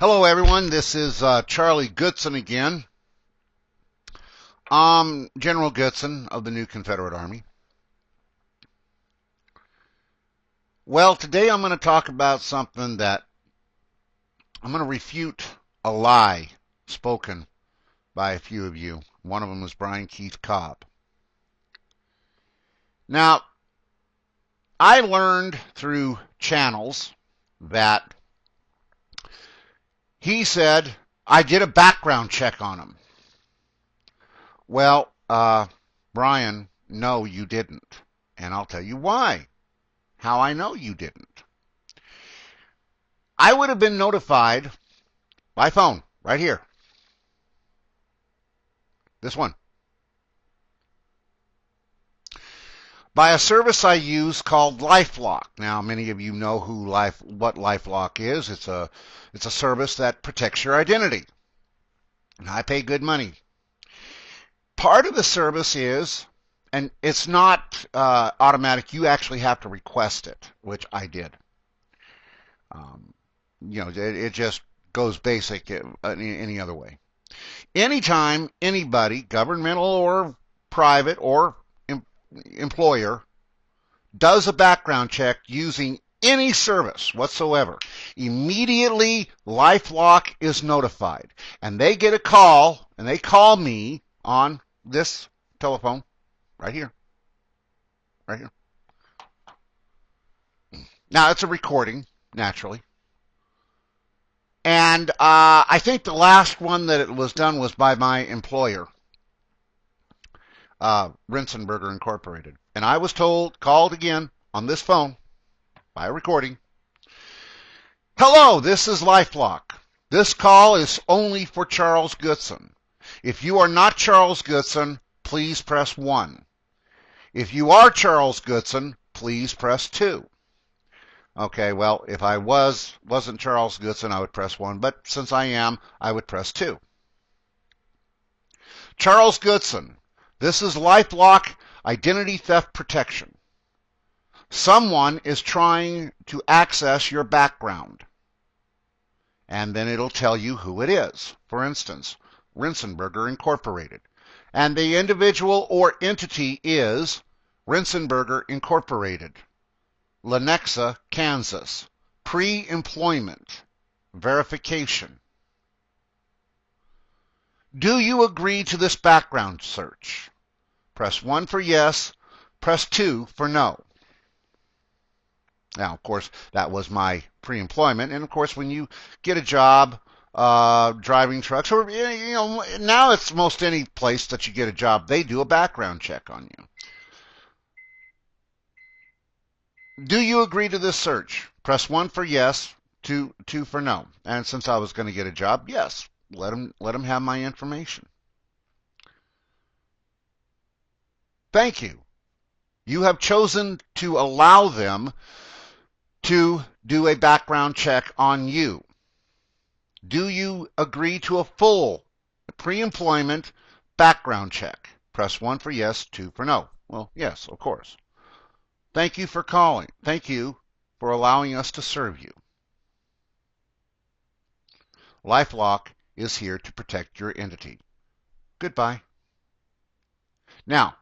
Hello, everyone. This is Charlie Goodson again. General Goodson of the new Confederate Army. Well, today I'm going to talk about something that I'm going to refute a lie spoken by a few of you. One of them was Brian Keith Cobb. Now, I learned through channels that he said I did a background check on him. Well, Brian, no, you didn't. And I'll tell you why. How I know you didn't. I would have been notified by phone, right here. This one. By a service I use called LifeLock. Now, many of you know what LifeLock is. It's a service that protects your identity. And I pay good money. Part of the service is, and it's not automatic, you actually have to request it, which I did. It just goes basic any other way. Anytime anybody, governmental or private or employer, does a background check using any service whatsoever, immediately LifeLock is notified. And they get a call, and they call me on this telephone right here. Right here. Now, it's a recording, naturally. And I think the last one that it was done was by my employer, Rinsenberger Incorporated. And I was called again on this phone by a recording. Hello, this is LifeLock. This call is only for Charles Goodson. If you are not Charles Goodson, please press 1. If you are Charles Goodson, please press 2. Okay, well, if I wasn't Charles Goodson, I would press 1, but since I am, I would press 2. Charles Goodson, this is LifeLock Identity Theft Protection. Someone is trying to access your background, and then it'll tell you who it is. For instance, Rinsenberger Incorporated. And the individual or entity is Rinsenberger Incorporated, Lenexa, Kansas. Pre-employment verification. Do you agree to this background search? Press 1 for yes, press 2 for no. Now, of course, that was my pre-employment, and of course, when you get a job driving trucks, or now it's most any place that you get a job, they do a background check on you. Do you agree to this search? Press 1 for yes, 2 for no. And since I was going to get a job, yes, let them have my information. Thank you. You have chosen to allow them to do a background check on you. Do you agree to a full pre-employment background check? Press 1 for yes, 2 for no. Well, yes, of course. Thank you for calling. Thank you for allowing us to serve you. LifeLock is here to protect your entity. Goodbye. Now,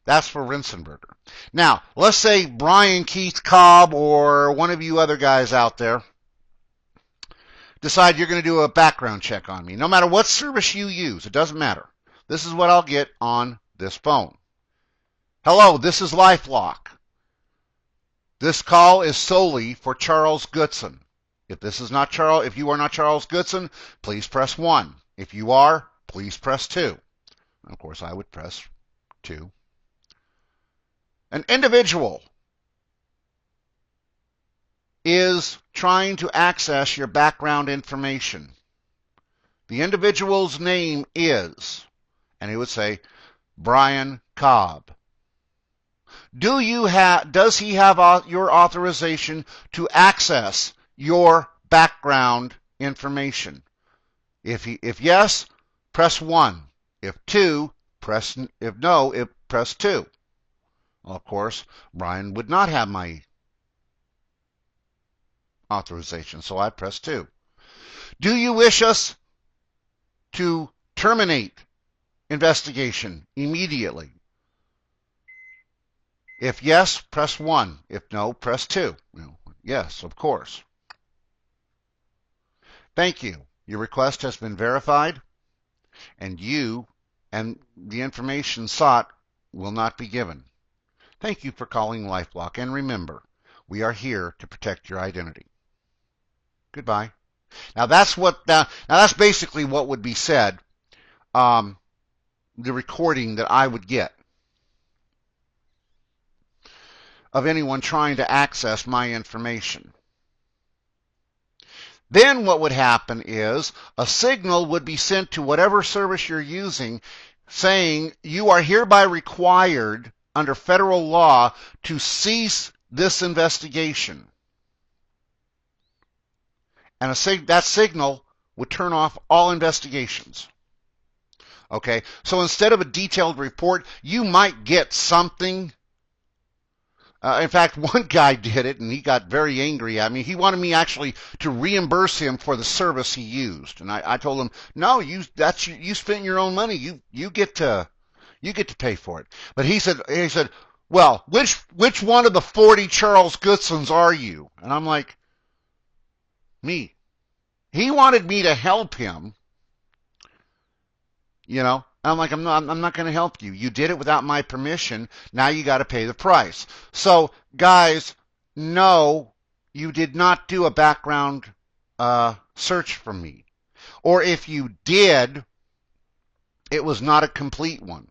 that's for Rinsenberger. Now, let's say Brian Keith Cobb or one of you other guys out there decide you're going to do a background check on me. No matter what service you use, it doesn't matter. This is what I'll get on this phone. Hello, this is LifeLock. This call is solely for Charles Goodson. If you are not Charles Goodson, please press 1. If you are, please press 2. Of course, I would press 2. An individual is trying to access your background information. The individual's name is, and he would say, Brian Cobb. Does he have your authorization to access your background information? If yes, press 1. If no, press 2. Well, of course, Brian would not have my authorization, so I press 2. Do you wish us to terminate investigation immediately? If yes, press 1. If no, press 2. Yes, of course. Thank you. Your request has been verified, and the information sought will not be given. Thank you for calling LifeLock, and remember, we are here to protect your identity. Goodbye. Now that's basically what would be said, the recording that I would get of anyone trying to access my information. Then what would happen is a signal would be sent to whatever service you're using saying you are hereby required under federal law to cease this investigation. And that signal would turn off all investigations. Okay, so instead of a detailed report, you might get something. In fact, one guy did it, and he got very angry at me. He wanted me actually to reimburse him for the service he used, and I told him, no, you spent your own money. You get to pay for it. But he said, well, which one of the 40 Charles Goodsons are you? And I'm like, me. He wanted me to help him. I'm like, I'm not going to help you. You did it without my permission. Now you got to pay the price. So, guys, no, you did not do a background search for me. Or if you did, it was not a complete one.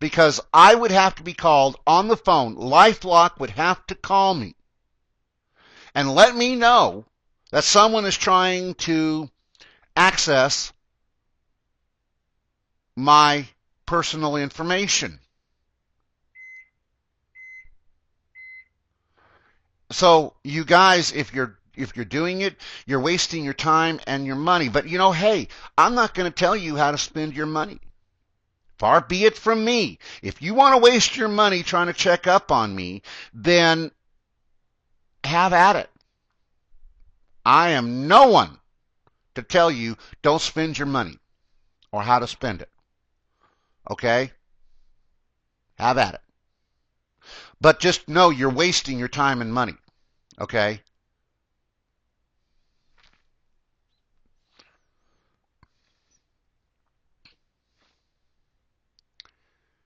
Because I would have to be called on the phone. LifeLock would have to call me and let me know that someone is trying to access my personal information. So you guys, if you're doing it, you're wasting your time and your money. But hey, I'm not going to tell you how to spend your money. Far be it from me. If you want to waste your money trying to check up on me, then have at it. I am no one to tell you don't spend your money or how to spend it. Okay? Have at it. But just know you're wasting your time and money. Okay?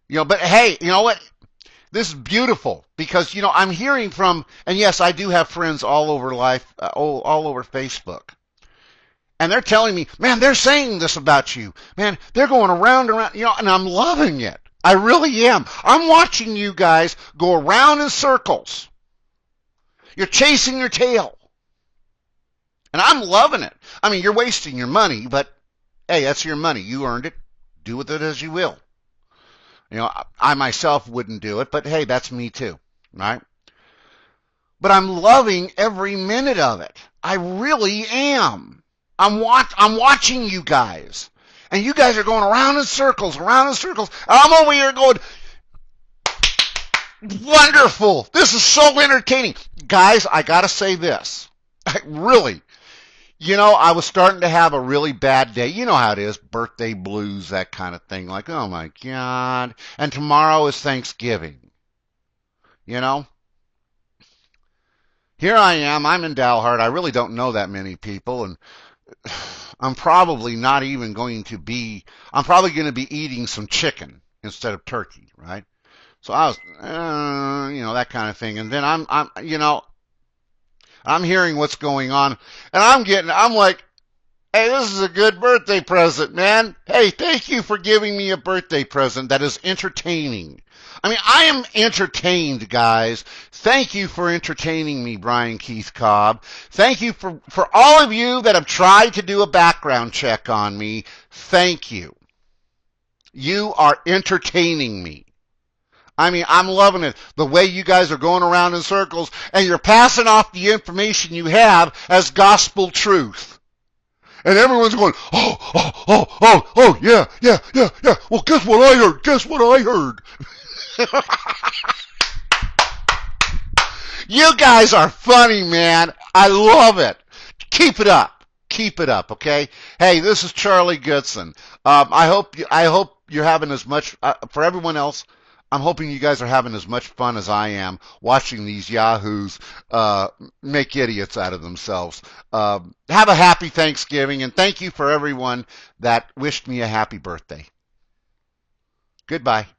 But hey, you know what? This is beautiful because, I'm hearing from, and yes, I do have friends all over all over Facebook. And they're telling me, man, they're saying this about you. Man, they're going around, and I'm loving it. I really am. I'm watching you guys go around in circles. You're chasing your tail. And I'm loving it. I mean, you're wasting your money, but hey, that's your money. You earned it. Do with it as you will. I myself wouldn't do it, but hey, that's me too, right? But I'm loving every minute of it. I really am. I'm watching you guys. And you guys are going around in circles. And I'm over here going, wonderful. This is so entertaining. Guys, I got to say this. Really. I was starting to have a really bad day. You know how it is, birthday blues, that kind of thing. Like, oh my God. And tomorrow is Thanksgiving. Here I am. I'm in Dalhart. I really don't know that many people. And I'm probably going to be eating some chicken instead of turkey, right? So I was, that kind of thing. And then I'm hearing what's going on, and I'm like, hey, this is a good birthday present, man. Hey, thank you for giving me a birthday present that is entertaining. I mean, I am entertained, guys. Thank you for entertaining me, Brian Keith Cobb. Thank you for all of you that have tried to do a background check on me. Thank you. You are entertaining me. I mean, I'm loving it. The way you guys are going around in circles, and you're passing off the information you have as gospel truth. And everyone's going, yeah. Well, guess what I heard? You guys are funny, man. I love it. Keep it up. Keep it up, okay? Hey, this is Charlie Goodson. I hope you're having as much for everyone else. I'm hoping you guys are having as much fun as I am watching these yahoos make idiots out of themselves. Have a happy Thanksgiving, and thank you for everyone that wished me a happy birthday. Goodbye.